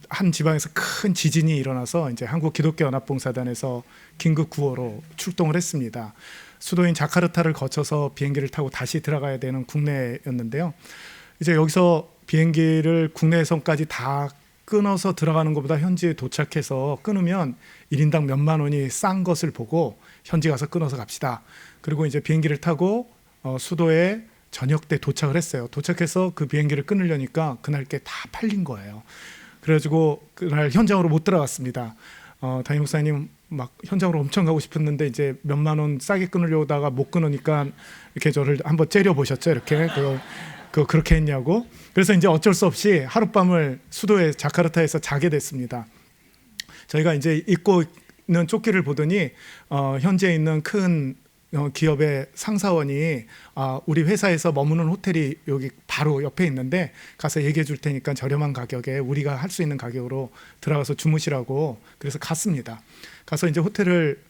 한 지방에서 큰 지진이 일어나서 이제 한국 기독교 연합봉사단에서 긴급 구호로 출동을 했습니다. 수도인 자카르타를 거쳐서 비행기를 타고 다시 들어가야 되는 국내였는데요. 이제 여기서 비행기를 국내선까지 다 끊어서 들어가는 것보다 현지에 도착해서 끊으면 1인당 몇만 원이 싼 것을 보고 현지 가서 끊어서 갑시다. 그리고 이제 비행기를 타고 수도에 저녁 때 도착을 했어요. 도착해서 그 비행기를 끊으려니까 그날 게 다 팔린 거예요. 그래가지고 그날 현장으로 못 들어갔습니다. 담임 목사님 막 현장으로 엄청 가고 싶었는데 이제 몇만 원 싸게 끊으려다가 못 끊으니까 이렇게 저를 한번 째려 보셨죠. 이렇게 그렇게 했냐고. 그래서 이제 어쩔 수 없이 하룻밤을 수도의 자카르타에서 자게 됐습니다. 저희가 이제 입고 있는 조끼를 보더니 현지에 있는 큰 기업의 상사원이 우리 회사에서 머무는 호텔이 여기 바로 옆에 있는데 가서 얘기해 줄 테니까 저렴한 가격에 우리가 할 수 있는 가격으로 들어가서 주무시라고. 그래서 갔습니다. 가서 이제 호텔을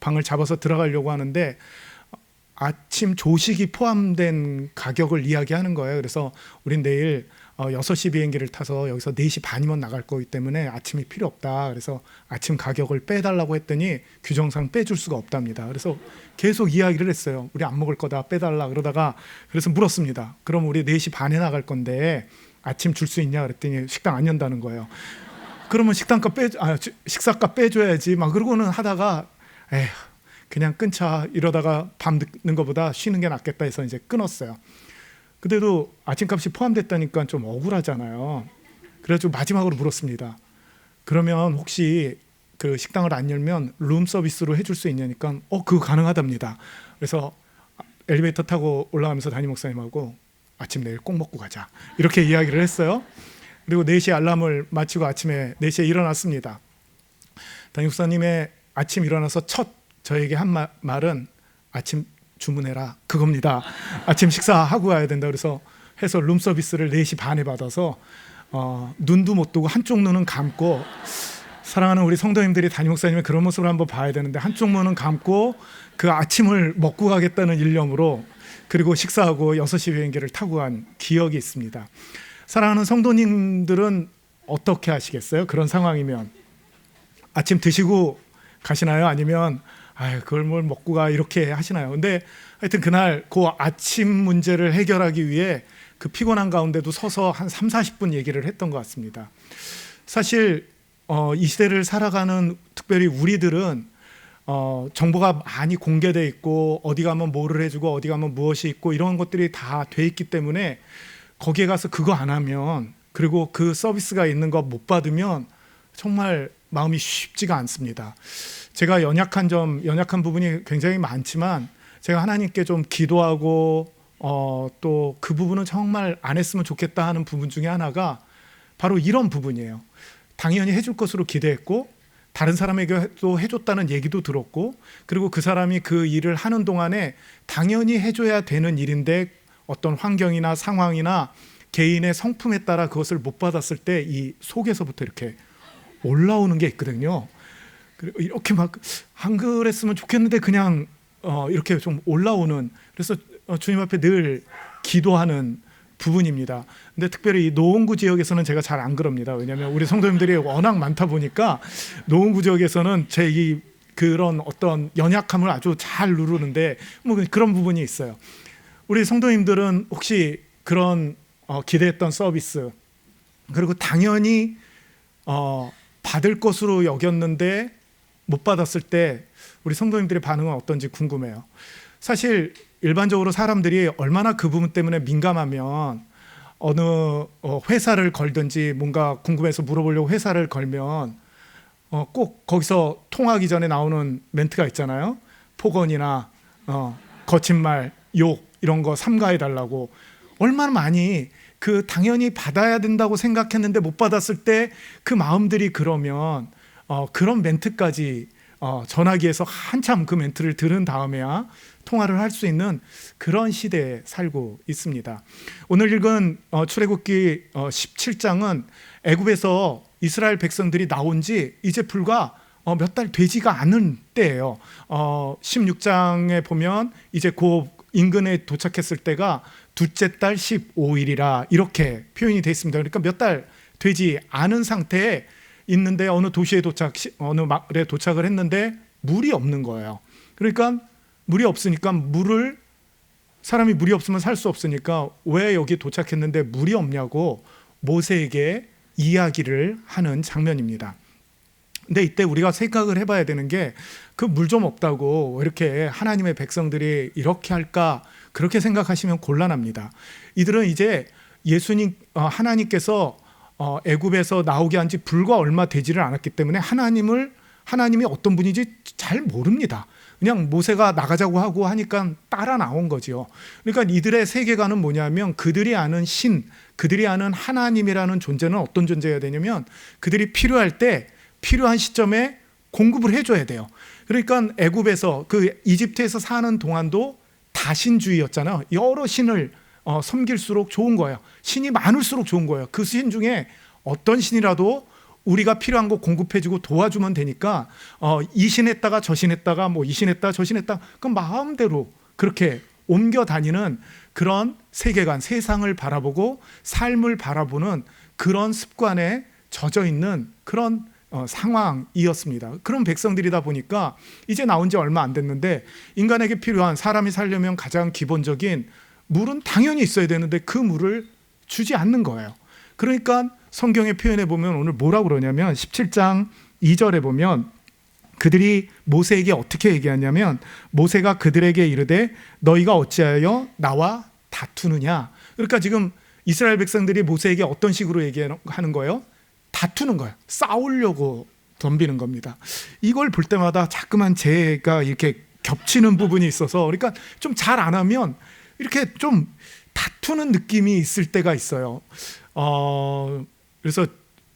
방을 잡아서 들어가려고 하는데 아침 조식이 포함된 가격을 이야기하는 거예요. 그래서 우린 내일 6시 비행기를 타서 여기서 4시 반이면 나갈 거기 때문에 아침이 필요 없다. 그래서 아침 가격을 빼달라고 했더니 규정상 빼줄 수가 없답니다. 그래서 계속 이야기를 했어요. 우리 안 먹을 거다, 빼달라. 그러다가 그래서 물었습니다. 그럼 우리 4시 반에 나갈 건데 아침 줄 수 있냐 그랬더니 식당 안 연다는 거예요. 그러면 식사값 빼줘야지. 막 그러고는 하다가 에휴, 그냥 끊자. 이러다가 밤 늦는 것보다 쉬는 게 낫겠다 해서 이제 끊었어요. 근데도 아침값이 포함됐다니까 좀 억울하잖아요. 그래가지고 마지막으로 물었습니다. 그러면 혹시 그 식당을 안 열면 룸 서비스로 해줄 수 있냐니까 그거 가능하답니다. 그래서 엘리베이터 타고 올라가면서 담임 목사님하고 아침 내일 꼭 먹고 가자 이렇게 이야기를 했어요. 그리고 4시에 알람을 맞추고 아침에 4시에 일어났습니다. 담임 목사님의 아침 일어나서 첫 저에게 한 말은 아침 주문해라 그겁니다. 아침 식사하고 가야 된다. 그래서 해서 룸 서비스를 4시 반에 받아서 눈도 못 뜨고 한쪽 눈은 감고, 사랑하는 우리 성도님들이 담임 목사님의 그런 모습을 한번 봐야 되는데 한쪽 눈은 감고 그 아침을 먹고 가겠다는 일념으로 그리고 식사하고 6시 비행기를 타고 간 기억이 있습니다. 사랑하는 성도님들은 어떻게 하시겠어요? 그런 상황이면 아침 드시고 가시나요? 아니면 그걸 뭘 먹고 가 이렇게 하시나요? 근데 하여튼 그날 그 아침 문제를 해결하기 위해 그 피곤한 가운데도 서서 한 30-40분 얘기를 했던 것 같습니다. 사실 이 시대를 살아가는 특별히 우리들은 정보가 많이 공개돼 있고 어디 가면 뭐를 해주고 어디 가면 무엇이 있고 이런 것들이 다 돼 있기 때문에 거기에 가서 그거 안 하면, 그리고 그 서비스가 있는 거 못 받으면 정말 마음이 쉽지가 않습니다. 제가 연약한 부분이 굉장히 많지만 제가 하나님께 좀 기도하고 또 그 부분은 정말 안 했으면 좋겠다 하는 부분 중에 하나가 바로 이런 부분이에요. 당연히 해줄 것으로 기대했고 다른 사람에게도 해줬다는 얘기도 들었고, 그리고 그 사람이 그 일을 하는 동안에 당연히 해줘야 되는 일인데 어떤 환경이나 상황이나 개인의 성품에 따라 그것을 못 받았을 때 이 속에서부터 이렇게 올라오는 게 있거든요. 이렇게 막 안 그랬으면 좋겠는데 그냥 이렇게 좀 올라오는, 그래서 주님 앞에 늘 기도하는 부분입니다. 근데 특별히 이 노원구 지역에서는 제가 잘 안 그럽니다. 왜냐하면 우리 성도님들이 워낙 많다 보니까 노원구 지역에서는 제 그런 어떤 연약함을 아주 잘 누르는데 뭐 그런 부분이 있어요. 우리 성도님들은 혹시 그런 기대했던 서비스, 그리고 당연히 받을 것으로 여겼는데 못 받았을 때 우리 성도님들의 반응은 어떤지 궁금해요. 사실 일반적으로 사람들이 얼마나 그 부분 때문에 민감하면 어느 회사를 걸든지 뭔가 궁금해서 물어보려고 회사를 걸면 꼭 거기서 통화하기 전에 나오는 멘트가 있잖아요. 폭언이나 거친 말, 욕 이런 거 삼가해달라고. 얼마나 많이 당연히 받아야 된다고 생각했는데 못 받았을 때 그 마음들이 그러면 그런 멘트까지 전화기에서 한참 그 멘트를 들은 다음에야 통화를 할 수 있는 그런 시대에 살고 있습니다. 오늘 읽은 출애굽기 17장은 애굽에서 이스라엘 백성들이 나온 지 이제 불과 몇 달 되지가 않은 때예요. 16장에 보면 이제 그 인근에 도착했을 때가 둘째 달 15일이라 이렇게 표현이 되어 있습니다. 그러니까 몇 달 되지 않은 상태에 있는데 어느 도시에 어느 마을에 도착을 했는데 물이 없는 거예요. 그러니까 물이 없으니까 사람이 물이 없으면 살 수 없으니까 왜 여기 도착했는데 물이 없냐고 모세에게 이야기를 하는 장면입니다. 근데 이때 우리가 생각을 해봐야 되는 게 그 물 좀 없다고 이렇게 하나님의 백성들이 이렇게 할까 그렇게 생각하시면 곤란합니다. 이들은 이제 하나님께서 애굽에서 나오게 한 지 불과 얼마 되지를 않았기 때문에 하나님이 어떤 분인지 잘 모릅니다. 그냥 모세가 나가자고 하고 하니까 따라 나온 거죠. 그러니까 이들의 세계관은 뭐냐면 그들이 아는 그들이 아는 하나님이라는 존재는 어떤 존재여야 되냐면 그들이 필요할 때 필요한 시점에 공급을 해줘야 돼요. 그러니까 애굽에서 이집트에서 사는 동안도 다신주의였잖아요. 여러 신을 섬길수록 좋은 거예요. 신이 많을수록 좋은 거예요. 그 신 중에 어떤 신이라도 우리가 필요한 거 공급해주고 도와주면 되니까 이 신 했다가 저 신 했다가 이 신 했다가 저 신 했다가 그럼 마음대로 그렇게 옮겨 다니는 그런 세계관, 세상을 바라보고 삶을 바라보는 그런 습관에 젖어 있는 그런 상황이었습니다. 그런 백성들이다 보니까 이제 나온 지 얼마 안 됐는데 인간에게 필요한 사람이 살려면 가장 기본적인 물은 당연히 있어야 되는데 그 물을 주지 않는 거예요. 그러니까 성경의 표현에 보면 오늘 뭐라고 그러냐면 17장 2절에 보면 그들이 모세에게 어떻게 얘기하냐면 모세가 그들에게 이르되 너희가 어찌하여 나와 다투느냐. 그러니까 지금 이스라엘 백성들이 모세에게 어떤 식으로 얘기하는 거예요? 다투는 거예요. 싸우려고 덤비는 겁니다. 이걸 볼 때마다 자꾸만 제가 이렇게 겹치는 부분이 있어서 그러니까 좀 잘 안 하면 이렇게 좀 다투는 느낌이 있을 때가 있어요. 그래서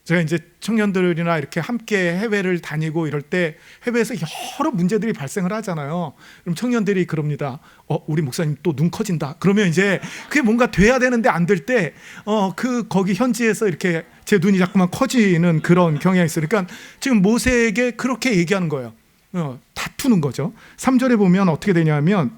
제가 이제 청년들이나 이렇게 함께 해외를 다니고 이럴 때 해외에서 여러 문제들이 발생을 하잖아요. 그럼 청년들이 그럽니다. 우리 목사님 또 눈 커진다. 그러면 이제 그게 뭔가 돼야 되는데 안 될 때 거기 현지에서 이렇게 제 눈이 자꾸만 커지는 그런 경향이 있어요. 그러니까 지금 모세에게 그렇게 얘기하는 거예요. 다투는 거죠. 3절에 보면 어떻게 되냐면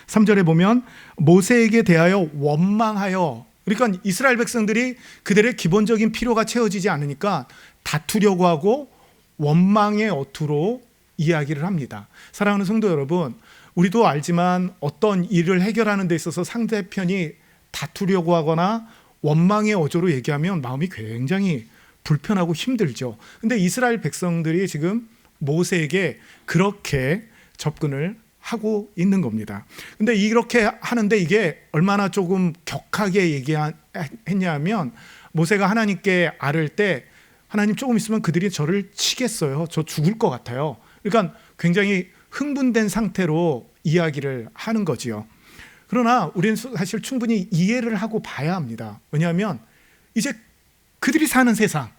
3절에 보면 모세에게 대하여 원망하여, 그러니까 이스라엘 백성들이 그들의 기본적인 필요가 채워지지 않으니까 다투려고 하고 원망의 어투로 이야기를 합니다. 사랑하는 성도 여러분, 우리도 알지만 어떤 일을 해결하는 데 있어서 상대편이 다투려고 하거나 원망의 어조로 얘기하면 마음이 굉장히 불편하고 힘들죠. 근데 이스라엘 백성들이 지금 모세에게 그렇게 접근을 하고 있는 겁니다. 근데 이렇게 하는데 이게 얼마나 조금 격하게 얘기했냐면 모세가 하나님께 아를 때 하나님 조금 있으면 그들이 저를 치겠어요. 저 죽을 것 같아요. 그러니까 굉장히 흥분된 상태로 이야기를 하는 거지요. 그러나 우리는 사실 충분히 이해를 하고 봐야 합니다. 왜냐하면 이제 그들이 사는 세상,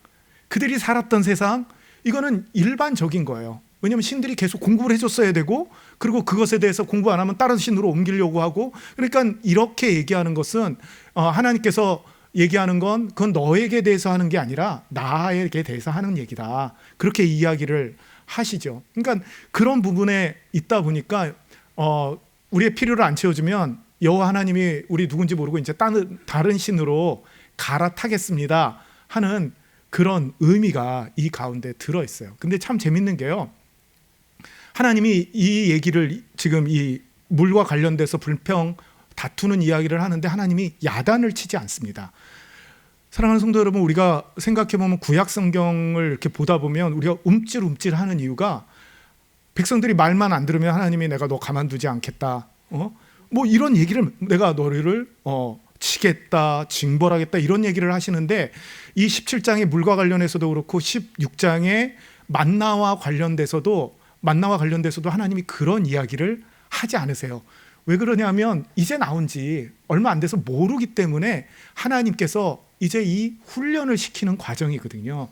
그들이 살았던 세상, 이거는 일반적인 거예요. 왜냐하면 신들이 계속 공급을 해줬어야 되고 그리고 그것에 대해서 공부 안 하면 다른 신으로 옮기려고 하고, 그러니까 이렇게 얘기하는 것은 하나님께서 얘기하는 건 그건 너에게 대해서 하는 게 아니라 나에게 대해서 하는 얘기다. 그렇게 이야기를 하시죠. 그러니까 그런 부분에 있다 보니까 우리의 필요를 안 채워주면 여호와 하나님이 우리 누군지 모르고 이제 다른 신으로 갈아타겠습니다 하는 그런 의미가 이 가운데 들어있어요. 근데 참 재밌는 게요, 하나님이 이 얘기를 지금 이 물과 관련돼서 불평 다투는 이야기를 하는데 하나님이 야단을 치지 않습니다. 사랑하는 성도 여러분, 우리가 생각해보면 구약 성경을 이렇게 보다 보면 우리가 움찔움찔하는 이유가 백성들이 말만 안 들으면 하나님이 내가 너 가만두지 않겠다, 뭐 이런 얘기를, 내가 너를 치겠다, 징벌하겠다, 이런 얘기를 하시는데 이 17장의 물과 관련해서도 그렇고 16장의 만나와 관련돼서도 하나님이 그런 이야기를 하지 않으세요. 왜 그러냐면 이제 나온 지 얼마 안 돼서 모르기 때문에 하나님께서 이제 이 훈련을 시키는 과정이거든요.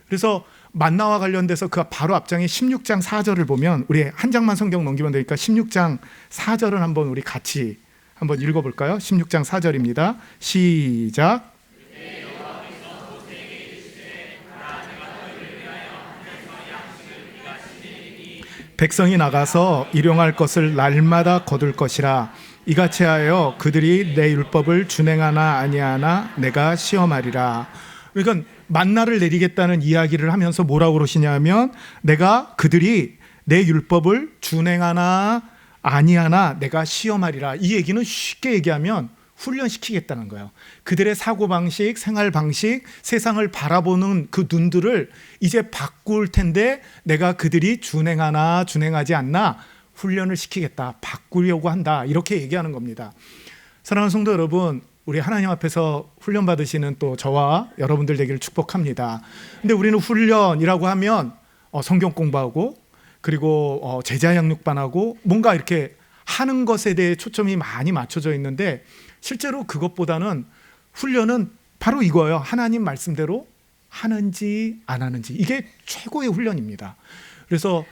그래서 만나와 관련돼서 그 바로 앞장에 16장 4절을 보면, 우리 한 장만 성경 넘기면 되니까 16장 4절을 한번 우리 같이 한번 읽어볼까요? 16장 4절입니다. 시작. 백성이 나가서 일용할 것을 날마다 거둘 것이라. 이같이 하여 그들이 내 율법을 준행하나 아니하나 내가 시험하리라. 그러니까 만나를 내리겠다는 이야기를 하면서 뭐라고 그러시냐면 내가 그들이 내 율법을 준행하나 아니하나 내가 시험하리라. 이 얘기는 쉽게 얘기하면 훈련시키겠다는 거예요. 그들의 사고방식, 생활방식, 세상을 바라보는 그 눈들을 이제 바꿀 텐데 내가 그들이 준행하나 준행하지 않나 훈련을 시키겠다, 바꾸려고 한다, 이렇게 얘기하는 겁니다. 사랑하는 성도 여러분, 우리 하나님 앞에서 훈련 받으시는 또 저와 여러분들 되기를 축복합니다. 근데 우리는 훈련이라고 하면 성경 공부하고 그리고 제자 양육반하고 뭔가 이렇게 하는 것에 대해 초점이 많이 맞춰져 있는데 실제로 그것보다는 훈련은 바로 이거예요. 하나님 말씀대로 하는지 안 하는지, 이게 최고의 훈련입니다. 그래서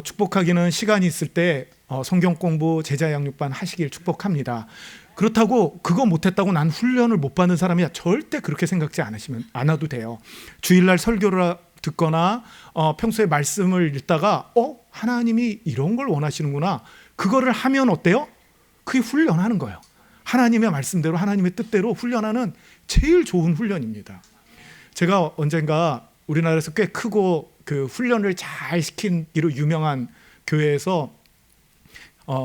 축복하기는 시간이 있을 때 성경 공부, 제자 양육반 하시길 축복합니다. 그렇다고 그거 못했다고 난 훈련을 못 받는 사람이야, 절대 그렇게 생각지 않아도 돼요. 주일날 설교를 듣거나 평소에 말씀을 읽다가 하나님이 이런 걸 원하시는구나, 그거를 하면 어때요? 그게 훈련하는 거예요. 하나님의 말씀대로, 하나님의 뜻대로 훈련하는 제일 좋은 훈련입니다. 제가 언젠가 우리나라에서 꽤 크고 그 훈련을 잘 시키기로 유명한 교회에서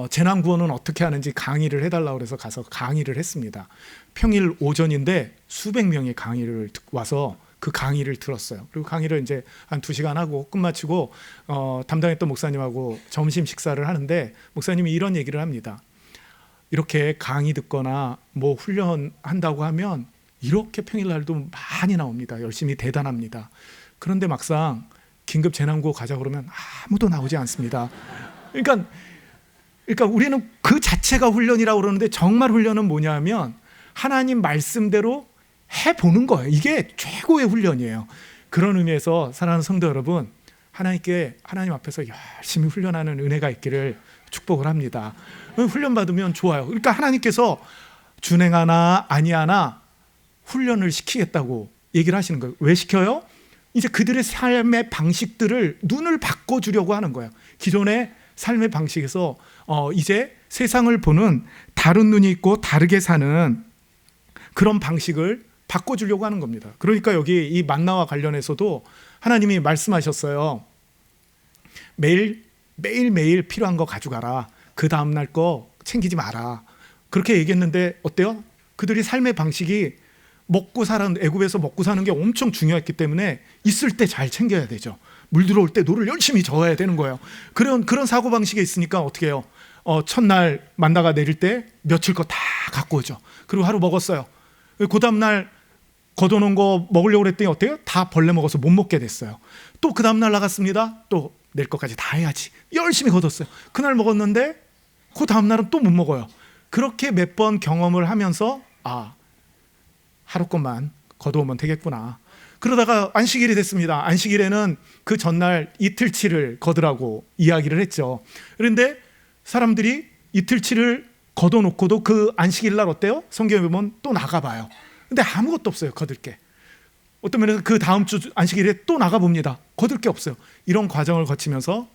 재난구호는 어떻게 하는지 강의를 해달라고 해서 가서 강의를 했습니다. 평일 오전인데 수백 명이 강의를 와서 그 강의를 들었어요. 그리고 강의를 이제 한 2시간 하고 끝마치고 담당했던 목사님하고 점심 식사를 하는데 목사님이 이런 얘기를 합니다. 이렇게 강의 듣거나 뭐 훈련한다고 하면 이렇게 평일날도 많이 나옵니다. 열심히 대단합니다. 그런데 막상 긴급 재난구호 가자 그러면 아무도 나오지 않습니다. 그러니까 우리는 그 자체가 훈련이라고 그러는데 정말 훈련은 뭐냐면 하나님 말씀대로 해보는 거예요. 이게 최고의 훈련이에요. 그런 의미에서 사랑하는 성도 여러분, 하나님 앞에서 열심히 훈련하는 은혜가 있기를 축복을 합니다. 훈련 받으면 좋아요. 그러니까 하나님께서 준행하나 아니하나 훈련을 시키겠다고 얘기를 하시는 거예요. 왜 시켜요? 이제 그들의 삶의 방식들을 눈을 바꿔주려고 하는 거예요. 기존의 삶의 방식에서 이제 세상을 보는 다른 눈이 있고 다르게 사는 그런 방식을 바꿔주려고 하는 겁니다. 그러니까 여기 이 만나와 관련해서도 하나님이 말씀하셨어요. 매일매일 필요한 거 가져가라. 그 다음날 거 챙기지 마라. 그렇게 얘기했는데 어때요? 그들이 삶의 방식이 애굽에서 먹고 사는 게 엄청 중요했기 때문에 있을 때 잘 챙겨야 되죠. 물 들어올 때 노를 열심히 저어야 되는 거예요. 그런 사고방식에 있으니까 어떻게 해요? 첫날 만나가 내릴 때 며칠 거 다 갖고 오죠. 그리고 하루 먹었어요. 그 다음날 걷어놓은 거 먹으려고 그랬더니 어때요? 다 벌레 먹어서 못 먹게 됐어요. 또 그 다음날 나갔습니다. 또 낼 것까지 다 해야지. 열심히 걷었어요. 그날 먹었는데 그 다음날은 또 못 먹어요. 그렇게 몇 번 경험을 하면서 하루 것만 걷어오면 되겠구나. 그러다가 안식일이 됐습니다. 안식일에는 그 전날 이틀치를 걷으라고 이야기를 했죠. 그런데 사람들이 이틀치를 걷어놓고도 그 안식일 날 어때요? 성경에 보면 또 나가봐요. 근데 아무것도 없어요. 거둘 게. 어떤 면에서 그 다음 주 안식일에 또 나가봅니다. 거둘 게 없어요. 이런 과정을 거치면서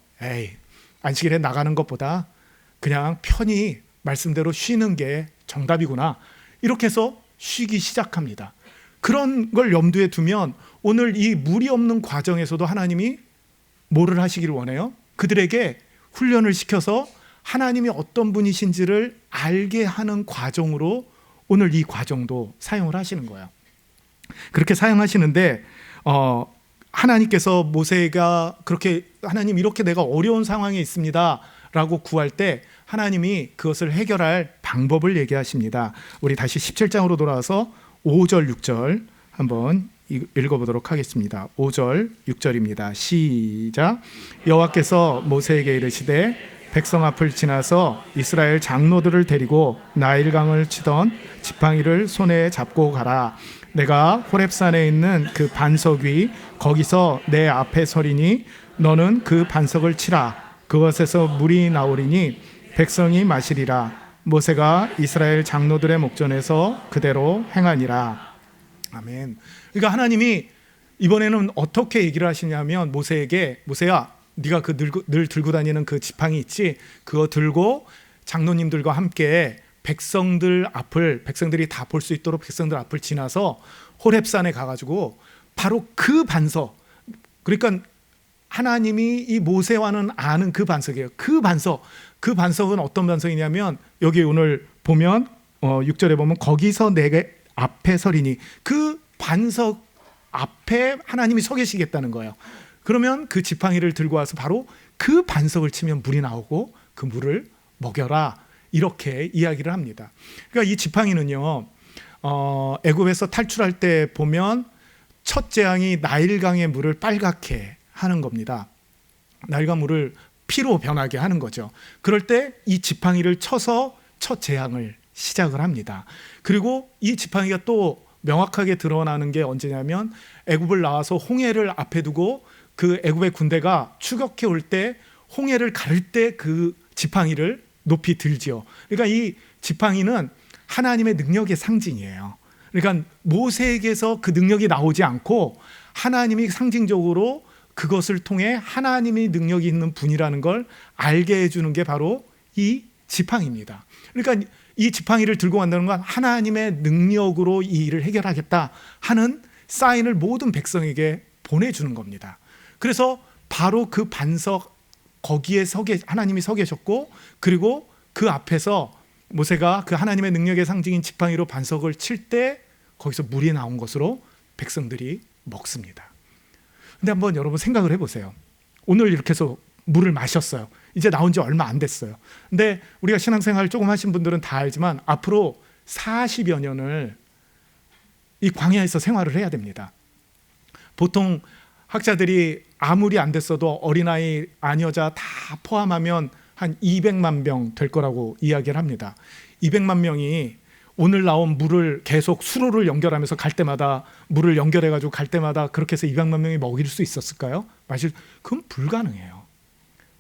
안식일에 나가는 것보다 그냥 편히 말씀대로 쉬는 게 정답이구나, 이렇게 해서 쉬기 시작합니다. 그런 걸 염두에 두면 오늘 이 무리 없는 과정에서도 하나님이 뭐를 하시기를 원해요? 그들에게 훈련을 시켜서 하나님이 어떤 분이신지를 알게 하는 과정으로 오늘 이 과정도 사용을 하시는 거예요. 그렇게 사용하시는데 하나님께서 모세가 그렇게 하나님 이렇게 내가 어려운 상황에 있습니다 라고 구할 때 하나님이 그것을 해결할 방법을 얘기하십니다. 우리 다시 17장으로 돌아와서 5절 6절 한번 읽어보도록 하겠습니다. 5절 6절입니다. 시작. 여호와께서 모세에게 이르시되 백성 앞을 지나서 이스라엘 장로들을 데리고 나일강을 치던 지팡이를 손에 잡고 가라. 내가 호렙산에 있는 그 반석 위 거기서 내 앞에 서리니 너는 그 반석을 치라. 그것에서 물이 나오리니 백성이 마시리라. 모세가 이스라엘 장로들의 목전에서 그대로 행하니라. 아멘. 그러니까 하나님이 이번에는 어떻게 얘기를 하시냐면 모세에게, 모세야 네가 그 늘 들고 다니는 그 지팡이 있지? 그거 들고 장로님들과 함께 백성들이 다 볼 수 있도록 백성들 앞을 지나서 호렙산에 가가지고 바로 그 반석, 그러니까 하나님이 이 모세와는 아는 그 반석이에요. 그 반석은 어떤 반석이냐면, 여기 오늘 보면 6절에 보면 거기서 내게 앞에 서리니, 그 반석 앞에 하나님이 서 계시겠다는 거예요. 그러면 그 지팡이를 들고 와서 바로 그 반석을 치면 물이 나오고 그 물을 먹여라, 이렇게 이야기를 합니다. 그러니까 이 지팡이는요, 애굽에서 탈출할 때 보면 첫 재앙이 나일강의 물을 빨갛게 하는 겁니다. 나일강 물을 피로 변하게 하는 거죠. 그럴 때 이 지팡이를 쳐서 첫 재앙을 시작을 합니다. 그리고 이 지팡이가 또 명확하게 드러나는 게 언제냐면, 애굽을 나와서 홍해를 앞에 두고 그 애굽의 군대가 추격해 올 때 홍해를 가를 때 그 지팡이를 높이 들지요. 그러니까 이 지팡이는 하나님의 능력의 상징이에요. 그러니까 모세에게서 그 능력이 나오지 않고 하나님이 상징적으로 그것을 통해 하나님이 능력이 있는 분이라는 걸 알게 해주는 게 바로 이 지팡이입니다. 그러니까 이 지팡이를 들고 간다는 건 하나님의 능력으로 이 일을 해결하겠다 하는 사인을 모든 백성에게 보내주는 겁니다. 그래서 바로 그 반석, 거기에 하나님이 서 계셨고, 그리고 그 앞에서 모세가 그 하나님의 능력의 상징인 지팡이로 반석을 칠 때 거기서 물이 나온 것으로 백성들이 먹습니다. 근데 한번 여러분 생각을 해보세요. 오늘 이렇게 해서 물을 마셨어요. 이제 나온 지 얼마 안 됐어요. 근데 우리가 신앙생활 조금 하신 분들은 다 알지만 앞으로 40여 년을 이 광야에서 생활을 해야 됩니다. 보통 학자들이 아무리 안 됐어도 어린아이, 아녀자 다 포함하면 한 200만 명 될 거라고 이야기를 합니다. 200만 명이 오늘 나온 물을 계속 수로를 연결하면서 갈 때마다 물을 연결해가지고 갈 때마다 그렇게 해서 200만 명이 먹일 수 있었을까요? 그건 불가능해요.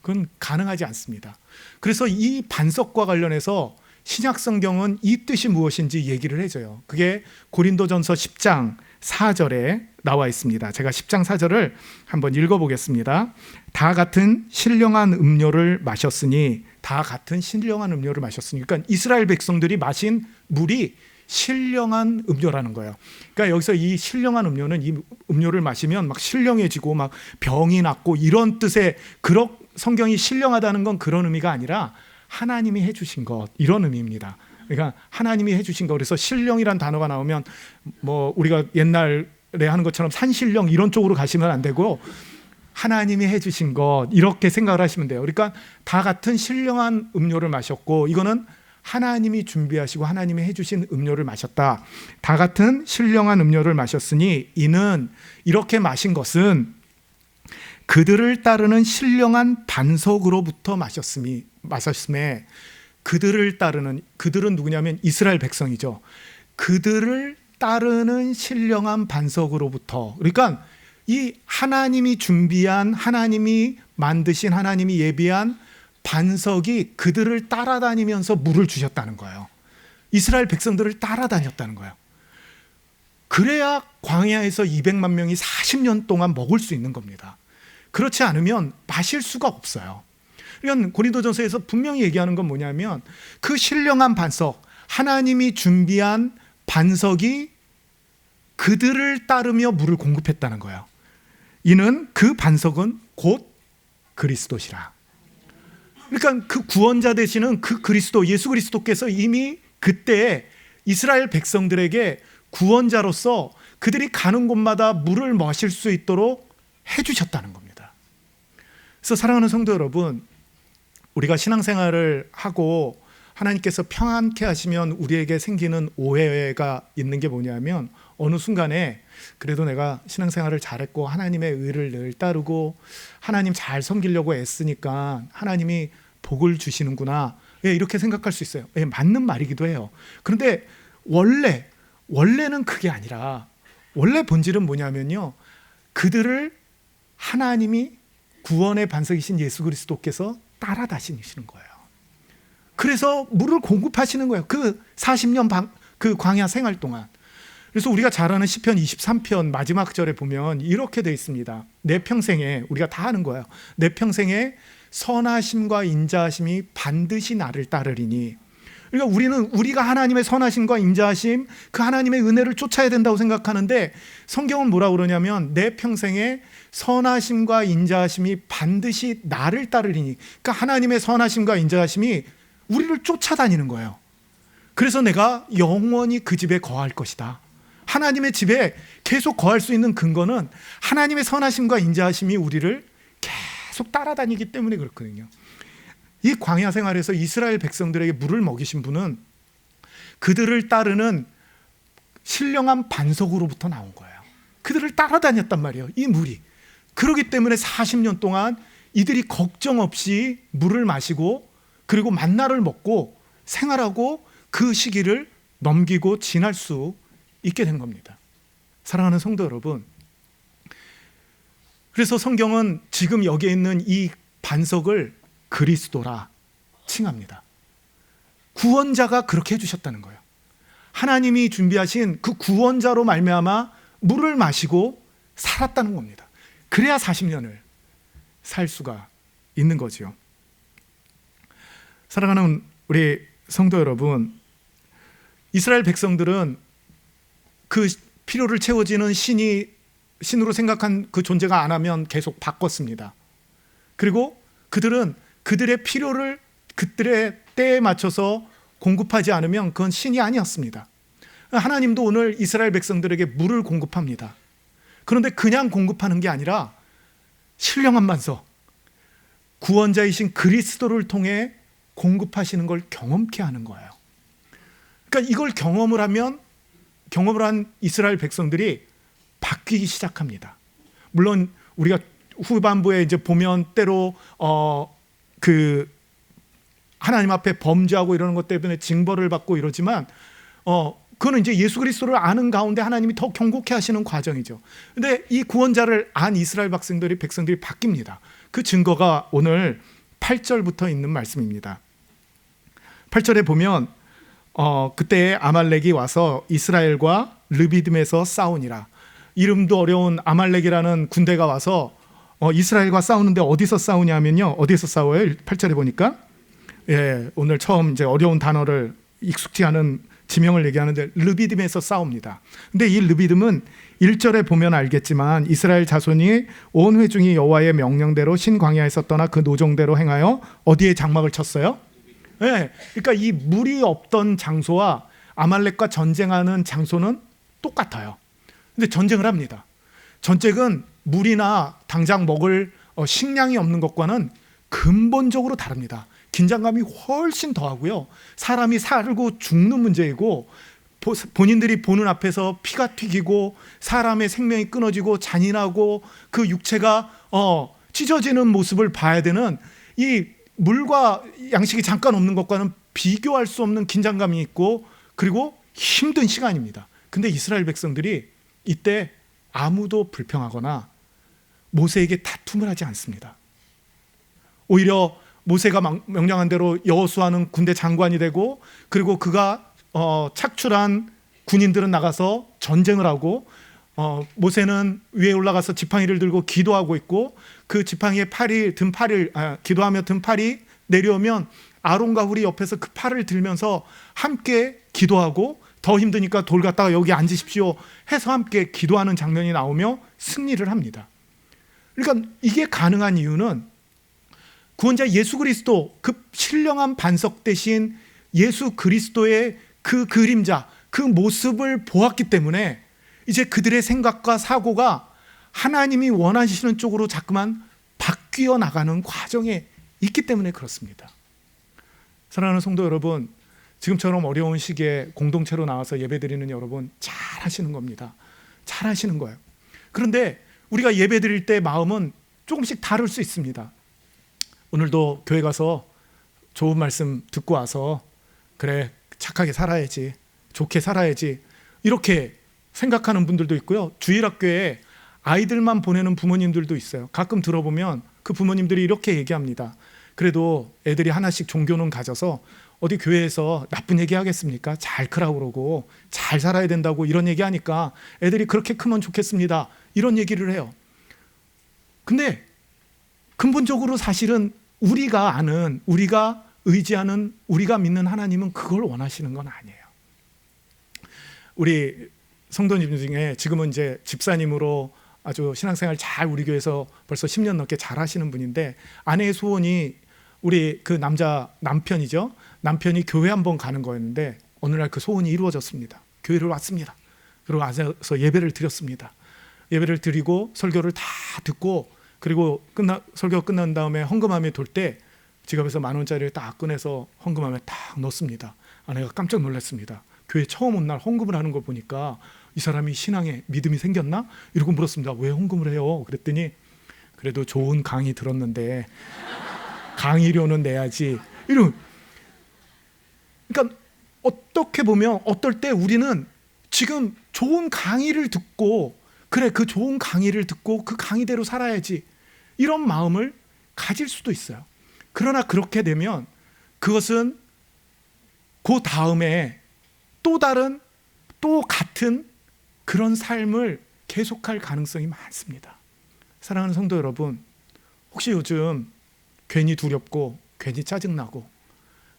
그건 가능하지 않습니다. 그래서 이 반석과 관련해서 신약 성경은 이 뜻이 무엇인지 얘기를 해줘요. 그게 고린도전서 10장 4절에 나와 있습니다. 제가 10장 4절을 한번 읽어보겠습니다. 다 같은 신령한 음료를 마셨으니, 그러니까 이스라엘 백성들이 마신 물이 신령한 음료라는 거예요. 그러니까 여기서 이 신령한 음료는, 이 음료를 마시면 막 신령해지고 막 병이 낫고 이런 뜻의, 그런 성경이 신령하다는 건 그런 의미가 아니라 하나님이 해주신 것, 이런 의미입니다. 그러니까 하나님이 해주신 것. 그래서 신령이란 단어가 나오면 뭐 우리가 옛날에 하는 것처럼 산신령 이런 쪽으로 가시면 안 되고, 하나님이 해주신 것, 이렇게 생각을 하시면 돼요. 그러니까 다 같은 신령한 음료를 마셨고, 이거는 하나님이 준비하시고 하나님이 해주신 음료를 마셨다. 다 같은 신령한 음료를 마셨으니 이는, 이렇게 마신 것은 그들을 따르는 신령한 반석으로부터 마셨음에, 그들은 누구냐면 이스라엘 백성이죠. 그들을 따르는 신령한 반석으로부터, 그러니까 이 하나님이 준비한, 하나님이 만드신, 하나님이 예비한 반석이 그들을 따라다니면서 물을 주셨다는 거예요. 이스라엘 백성들을 따라다녔다는 거예요. 그래야 광야에서 200만 명이 40년 동안 먹을 수 있는 겁니다. 그렇지 않으면 마실 수가 없어요. 그러니까 고린도전서에서 분명히 얘기하는 건 뭐냐면, 그 신령한 반석, 하나님이 준비한 반석이 그들을 따르며 물을 공급했다는 거예요. 이는 그 반석은 곧 그리스도시라. 그러니까 그 구원자 되시는 그 그리스도, 예수 그리스도께서 이미 그때 이스라엘 백성들에게 구원자로서 그들이 가는 곳마다 물을 마실 수 있도록 해주셨다는 겁니다. 그래서 사랑하는 성도 여러분, 우리가 신앙생활을 하고 하나님께서 평안케 하시면 우리에게 생기는 오해가 있는 게 뭐냐면, 어느 순간에 그래도 내가 신앙생활을 잘했고 하나님의 의를 늘 따르고 하나님 잘 섬기려고 애쓰니까 하나님이 복을 주시는구나, 이렇게 생각할 수 있어요. 맞는 말이기도 해요. 그런데 원래는 그게 아니라, 원래 본질은 뭐냐면요, 그들을 하나님이 구원의 반석이신 예수 그리스도께서 따라다니시는 거예요. 그래서 물을 공급하시는 거예요. 그 40년 그 광야 생활 동안. 그래서 우리가 잘 아는 시편 23편 마지막 절에 보면 이렇게 되어 있습니다. 내 평생에, 우리가 다 아는 거예요. 내 평생에 선하심과 인자하심이 반드시 나를 따르리니 그러니까 우리는 우리가 하나님의 선하심과 인자하심, 그 하나님의 은혜를 쫓아야 된다고 생각하는데, 성경은 뭐라고 그러냐면 내 평생에 선하심과 인자하심이 반드시 나를 따르리니, 그러니까 하나님의 선하심과 인자하심이 우리를 쫓아다니는 거예요. 그래서 내가 영원히 그 집에 거할 것이다. 하나님의 집에 계속 거할 수 있는 근거는 하나님의 선하심과 인자하심이 우리를 계속 따라다니기 때문에 그렇거든요. 이 광야 생활에서 이스라엘 백성들에게 물을 먹이신 분은 그들을 따르는 신령한 반석으로부터 나온 거예요. 그들을 따라다녔단 말이에요, 이 물이. 그렇기 때문에 40년 동안 이들이 걱정 없이 물을 마시고 그리고 만나를 먹고 생활하고 그 시기를 넘기고 지날 수 있게 된 겁니다. 사랑하는 성도 여러분, 그래서 성경은 지금 여기에 있는 이 반석을 그리스도라 칭합니다. 구원자가 그렇게 해주셨다는 거예요. 하나님이 준비하신 그 구원자로 말미암아 물을 마시고 살았다는 겁니다. 그래야 40년을 살 수가 있는 거죠. 사랑하는 우리 성도 여러분, 이스라엘 백성들은 그 필요를 채워지는 신으로 생각한 그 존재가 안 하면 계속 바꿨습니다. 그리고 그들은 그들의 필요를 그들의 때에 맞춰서 공급하지 않으면 그건 신이 아니었습니다. 하나님도 오늘 이스라엘 백성들에게 물을 공급합니다. 그런데 그냥 공급하는 게 아니라 신령한 반석, 구원자이신 그리스도를 통해 공급하시는 걸 경험케 하는 거예요. 그러니까 이걸 경험을 한 이스라엘 백성들이 바뀌기 시작합니다. 물론 우리가 후반부에 이제 보면 때로 그 하나님 앞에 범죄하고 이러는 것 때문에 징벌을 받고 이러지만 그거는 이제 예수 그리스도를 아는 가운데 하나님이 더 경고케 하시는 과정이죠. 근데 이 구원자를 안 이스라엘 백성들이 바뀝니다. 그 증거가 오늘 8절부터 있는 말씀입니다. 8절에 보면 그때 아말렉이 와서 이스라엘과 르비딤에서 싸우니라. 이름도 어려운 아말렉이라는 군대가 와서 이스라엘과 싸우는데 어디서 싸우냐면요, 어디서 싸워요? 8절에 보니까 오늘 처음 이제 어려운 단어를 익숙지 않은 지명을 얘기하는데 르비딤에서 싸웁니다. 근데 이 르비딤은 1절에 보면 알겠지만 이스라엘 자손이 온 회중이 여호와의 명령대로 신광야에서 떠나 그 노정대로 행하여 어디에 장막을 쳤어요? 그러니까 이 물이 없던 장소와 아말렉과 전쟁하는 장소는 똑같아요. 근데 전쟁을 합니다. 전쟁은 물이나 당장 먹을 식량이 없는 것과는 근본적으로 다릅니다. 긴장감이 훨씬 더하고요. 사람이 살고 죽는 문제이고 본인들이 보는 앞에서 피가 튀기고 사람의 생명이 끊어지고 잔인하고 그 육체가 찢어지는 모습을 봐야 되는 이 물과 양식이 잠깐 없는 것과는 비교할 수 없는 긴장감이 있고 그리고 힘든 시간입니다. 근데 이스라엘 백성들이 이때 아무도 불평하거나 모세에게 다툼을 하지 않습니다. 오히려 모세가 명령한 대로 여호수아는 군대 장관이 되고 그리고 그가 착출한 군인들은 나가서 전쟁을 하고 모세는 위에 올라가서 지팡이를 들고 기도하고 있고 그 지팡이의 기도하며 등팔이 내려오면 아론과 훌이 옆에서 그 팔을 들면서 함께 기도하고 더 힘드니까 돌 갖다가 여기 앉으십시오 해서 함께 기도하는 장면이 나오며 승리를 합니다. 그러니까 이게 가능한 이유는 구원자 예수 그리스도, 그 신령한 반석 대신 예수 그리스도의 그 그림자, 그 모습을 보았기 때문에 이제 그들의 생각과 사고가 하나님이 원하시는 쪽으로 자꾸만 바뀌어 나가는 과정에 있기 때문에 그렇습니다. 사랑하는 성도 여러분, 지금처럼 어려운 시기에 공동체로 나와서 예배드리는 여러분 잘 하시는 겁니다. 잘 하시는 거예요. 그런데 우리가 예배드릴 때 마음은 조금씩 다를 수 있습니다. 오늘도 교회 가서 좋은 말씀 듣고 와서 그래 착하게 살아야지, 좋게 살아야지 이렇게 생각하는 분들도 있고요. 주일학교에 아이들만 보내는 부모님들도 있어요. 가끔 들어보면 그 부모님들이 이렇게 얘기합니다. 그래도 애들이 하나씩 종교는 가져서 어디 교회에서 나쁜 얘기 하겠습니까? 잘 크라고 그러고 잘 살아야 된다고 이런 얘기하니까 애들이 그렇게 크면 좋겠습니다. 이런 얘기를 해요. 근데 근본적으로 사실은 우리가 의지하는 우리가 믿는 하나님은 그걸 원하시는 건 아니에요. 우리 성도님 중에 지금은 이제 집사님으로 아주 신앙생활 잘 우리 교회에서 벌써 10년 넘게 잘 하시는 분인데, 아내의 소원이 우리 그 남편이죠. 남편이 교회 한번 가는 거였는데 어느 날 그 소원이 이루어졌습니다. 교회를 왔습니다. 그리고 와서 예배를 드렸습니다. 예배를 드리고 설교를 다 듣고, 그리고 설교가 끝난 다음에 헌금함에 돌 때 지갑에서 10,000원짜리를 딱 꺼내서 헌금함에 딱 넣습니다. 아내가 깜짝 놀랐습니다. 교회 처음 온 날 헌금을 하는 걸 보니까 이 사람이 신앙에 믿음이 생겼나? 이러고 물었습니다. 왜 헌금을 해요? 그랬더니 그래도 좋은 강의 들었는데 강의료는 내야지. 그러니까 어떻게 보면 어떨 때 우리는 지금 좋은 강의를 듣고, 그래 그 좋은 강의를 듣고 그 강의대로 살아야지, 이런 마음을 가질 수도 있어요. 그러나 그렇게 되면 그것은 그 다음에 또 다른 또 같은 그런 삶을 계속할 가능성이 많습니다. 사랑하는 성도 여러분, 혹시 요즘 괜히 두렵고 괜히 짜증나고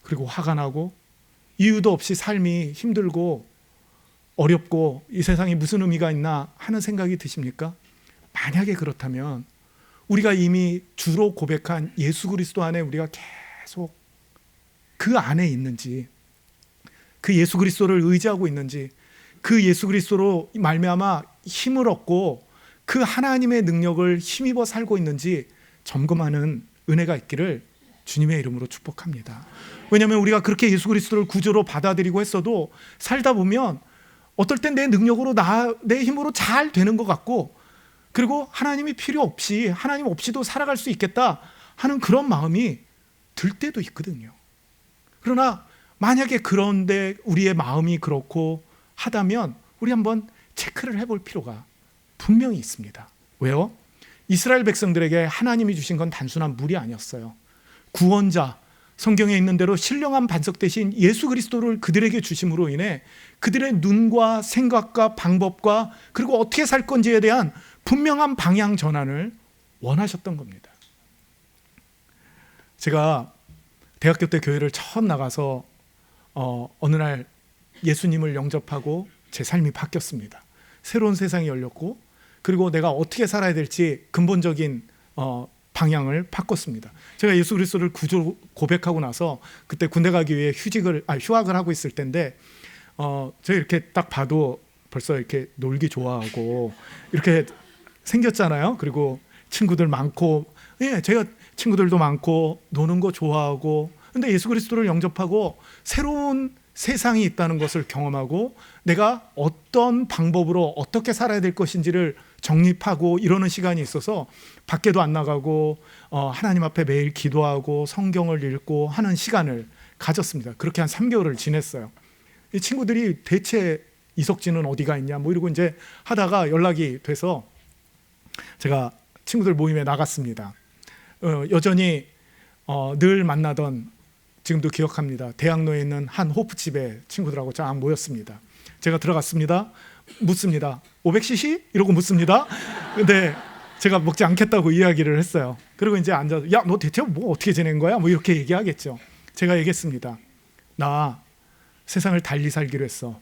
그리고 화가 나고 이유도 없이 삶이 힘들고 어렵고 이 세상에 무슨 의미가 있나 하는 생각이 드십니까? 만약에 그렇다면 우리가 이미 주로 고백한 예수 그리스도 안에 우리가 계속 그 안에 있는지, 그 예수 그리스도를 의지하고 있는지, 그 예수 그리스도로 말미암아 힘을 얻고 그 하나님의 능력을 힘입어 살고 있는지 점검하는 은혜가 있기를 주님의 이름으로 축복합니다. 왜냐하면 우리가 그렇게 예수 그리스도를 구주로 받아들이고 했어도 살다 보면 어떨 땐 내 능력으로 내 힘으로 잘 되는 것 같고, 그리고 하나님이 필요 없이, 하나님 없이도 살아갈 수 있겠다 하는 그런 마음이 들 때도 있거든요. 그러나 만약에 그런데 우리의 마음이 그렇고 하다면 우리 한번 체크를 해볼 필요가 분명히 있습니다. 왜요? 이스라엘 백성들에게 하나님이 주신 건 단순한 물이 아니었어요. 구원자, 성경에 있는 대로 신령한 반석 대신 예수 그리스도를 그들에게 주심으로 인해 그들의 눈과 생각과 방법과 그리고 어떻게 살 건지에 대한 분명한 방향 전환을 원하셨던 겁니다. 제가 대학교 때 교회를 처음 나가서 어느 날 예수님을 영접하고 제 삶이 바뀌었습니다. 새로운 세상이 열렸고, 그리고 내가 어떻게 살아야 될지 근본적인 방향을 바꿨습니다. 제가 예수 그리스도를 구주로 고백하고 나서 그때 군대 가기 위해 휴학을 하고 있을 때인데, 제가 이렇게 딱 봐도 벌써 이렇게 놀기 좋아하고 이렇게 생겼잖아요. 그리고 친구들 많고, 제가 친구들도 많고 노는 거 좋아하고, 근데 예수 그리스도를 영접하고 새로운 세상이 있다는 것을 경험하고 내가 어떤 방법으로 어떻게 살아야 될 것인지를 정립하고 이러는 시간이 있어서 밖에도 안 나가고 하나님 앞에 매일 기도하고 성경을 읽고 하는 시간을 가졌습니다. 그렇게 한 3개월을 지냈어요. 이 친구들이 대체 이석진은 어디가 있냐 뭐 이러고 이제 하다가 연락이 돼서 제가 친구들 모임에 나갔습니다. 여전히 늘 만나던, 지금도 기억합니다, 대학로에 있는 한 호프집에 친구들하고 쫙 모였습니다. 제가 들어갔습니다. 묻습니다. 500cc? 이러고 묻습니다. 근데 제가 먹지 않겠다고 이야기를 했어요. 그리고 이제 앉아서 야, 너 대체 뭐 어떻게 지낸 거야? 뭐 이렇게 얘기하겠죠. 제가 얘기했습니다. 나 세상을 달리 살기로 했어.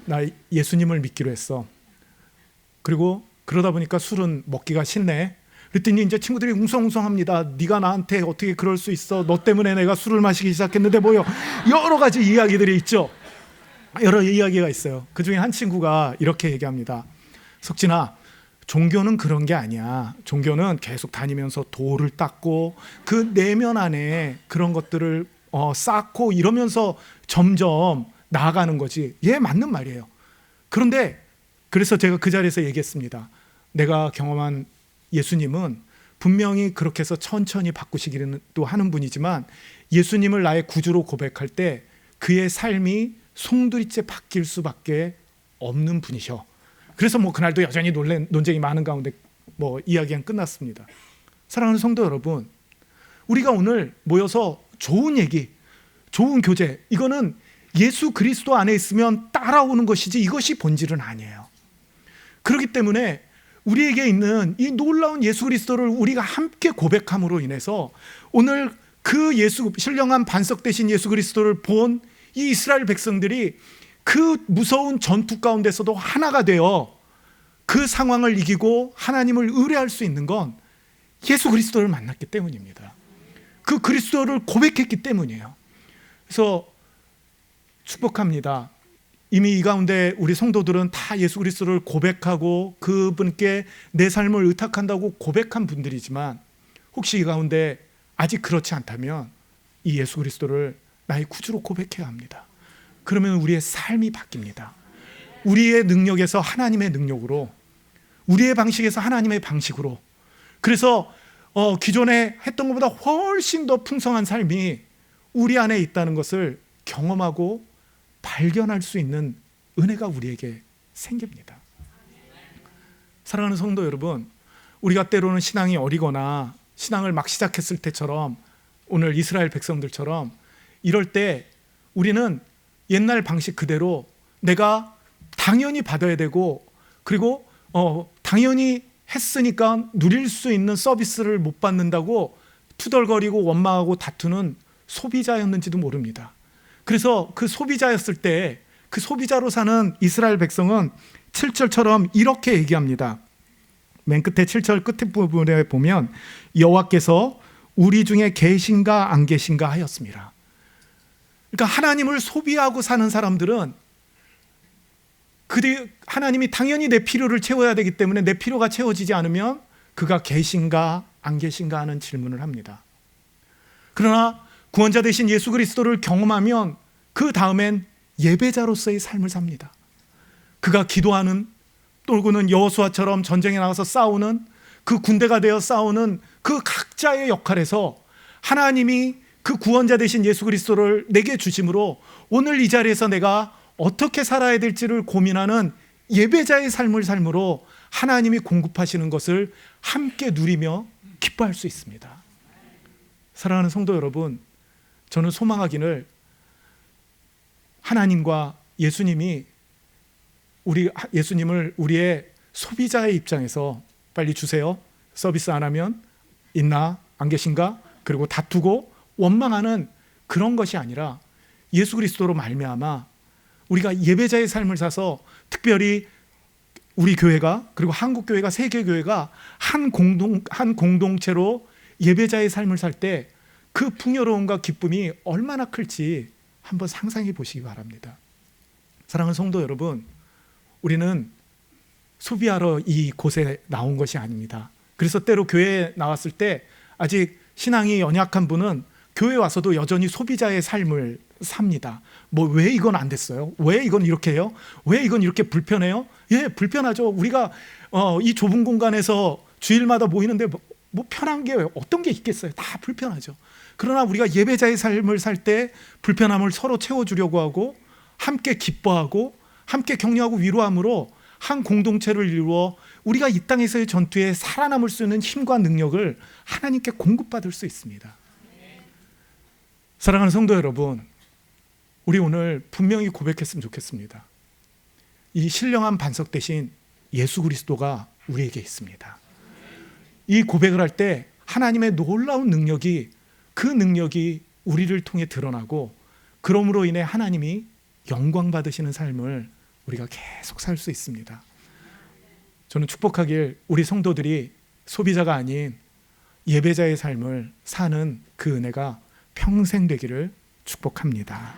나 예수님을 믿기로 했어. 그리고 그러다 보니까 술은 먹기가 싫네. 그랬더니 이제 친구들이 웅성웅성합니다. 네가 나한테 어떻게 그럴 수 있어? 너 때문에 내가 술을 마시기 시작했는데 뭐요? 여러 가지 이야기들이 있죠. 여러 이야기가 있어요. 그중에 한 친구가 이렇게 얘기합니다. 석진아, 종교는 그런 게 아니야. 종교는 계속 다니면서 돌을 닦고 그 내면 안에 그런 것들을 쌓고 이러면서 점점 나아가는 거지. 예, 맞는 말이에요. 그런데 그래서 제가 그 자리에서 얘기했습니다. 내가 경험한 예수님은 분명히 그렇게 해서 천천히 바꾸시기는 또 하는 분이지만 예수님을 나의 구주로 고백할 때 그의 삶이 송두리째 바뀔 수밖에 없는 분이셔. 그래서 뭐 그날도 여전히 논쟁이 많은 가운데 뭐 이야기는 끝났습니다. 사랑하는 성도 여러분, 우리가 오늘 모여서 좋은 얘기, 좋은 교제, 이거는 예수 그리스도 안에 있으면 따라오는 것이지 이것이 본질은 아니에요. 그렇기 때문에 우리에게 있는 이 놀라운 예수 그리스도를 우리가 함께 고백함으로 인해서 오늘 그 신령한 반석 되신 예수 그리스도를 본 이 이스라엘 백성들이 그 무서운 전투 가운데서도 하나가 되어 그 상황을 이기고 하나님을 의뢰할 수 있는 건 예수 그리스도를 만났기 때문입니다. 그 그리스도를 고백했기 때문이에요. 그래서 축복합니다. 이미 이 가운데 우리 성도들은 다 예수 그리스도를 고백하고 그분께 내 삶을 의탁한다고 고백한 분들이지만, 혹시 이 가운데 아직 그렇지 않다면 이 예수 그리스도를 나의 구주로 고백해야 합니다. 그러면 우리의 삶이 바뀝니다. 우리의 능력에서 하나님의 능력으로, 우리의 방식에서 하나님의 방식으로. 그래서 기존에 했던 것보다 훨씬 더 풍성한 삶이 우리 안에 있다는 것을 경험하고 발견할 수 있는 은혜가 우리에게 생깁니다. 사랑하는 성도 여러분, 우리가 때로는 신앙이 어리거나 신앙을 막 시작했을 때처럼, 오늘 이스라엘 백성들처럼 이럴 때 우리는 옛날 방식 그대로 내가 당연히 받아야 되고, 그리고 당연히 했으니까 누릴 수 있는 서비스를 못 받는다고 투덜거리고 원망하고 다투는 소비자였는지도 모릅니다. 그래서 그 소비자였을 때, 그 소비자로 사는 이스라엘 백성은 7절처럼 이렇게 얘기합니다. 맨 끝에 7절 끝에 부분에 보면 여호와께서 우리 중에 계신가 안 계신가 하였습니다. 그러니까 하나님을 소비하고 사는 사람들은 하나님이 당연히 내 필요를 채워야 되기 때문에 내 필요가 채워지지 않으면 그가 계신가 안 계신가 하는 질문을 합니다. 그러나 구원자 되신 예수 그리스도를 경험하면 그 다음엔 예배자로서의 삶을 삽니다. 그가 기도하는, 또는 여호수아처럼 전쟁에 나가서 싸우는, 그 군대가 되어 싸우는 그 각자의 역할에서 하나님이 그 구원자 되신 예수 그리스도를 내게 주심으로 오늘 이 자리에서 내가 어떻게 살아야 될지를 고민하는 예배자의 삶을 삶으로 하나님이 공급하시는 것을 함께 누리며 기뻐할 수 있습니다. 사랑하는 성도 여러분, 저는 소망하기를 하나님과 예수님을 우리의 소비자의 입장에서 빨리 주세요, 서비스 안 하면 있나 안 계신가, 그리고 다투고 원망하는 그런 것이 아니라 예수 그리스도로 말미암아 우리가 예배자의 삶을 사서, 특별히 우리 교회가, 그리고 한국 교회가, 세계 교회가 한 공동체로 예배자의 삶을 살 때 그 풍요로움과 기쁨이 얼마나 클지 한번 상상해 보시기 바랍니다. 사랑하는 성도 여러분, 우리는 소비하러 이 곳에 나온 것이 아닙니다. 그래서 때로 교회에 나왔을 때 아직 신앙이 연약한 분은 교회 와서도 여전히 소비자의 삶을 삽니다. 왜 이건 안 됐어요? 왜 이건 이렇게 해요? 왜 이건 이렇게 불편해요? 예, 불편하죠. 우리가 이 좁은 공간에서 주일마다 모이는데 뭐 편한 게 어떤 게 있겠어요? 다 불편하죠. 그러나 우리가 예배자의 삶을 살 때 불편함을 서로 채워주려고 하고, 함께 기뻐하고 함께 격려하고 위로함으로 한 공동체를 이루어 우리가 이 땅에서의 전투에 살아남을 수 있는 힘과 능력을 하나님께 공급받을 수 있습니다. 사랑하는 성도 여러분, 우리 오늘 분명히 고백했으면 좋겠습니다. 이 신령한 반석 대신 예수 그리스도가 우리에게 있습니다. 이 고백을 할 때 하나님의 놀라운 능력이, 그 능력이 우리를 통해 드러나고, 그러므로 인해 하나님이 영광 받으시는 삶을 우리가 계속 살 수 있습니다. 저는 축복하길 우리 성도들이 소비자가 아닌 예배자의 삶을 사는 그 은혜가 평생 되기를 축복합니다.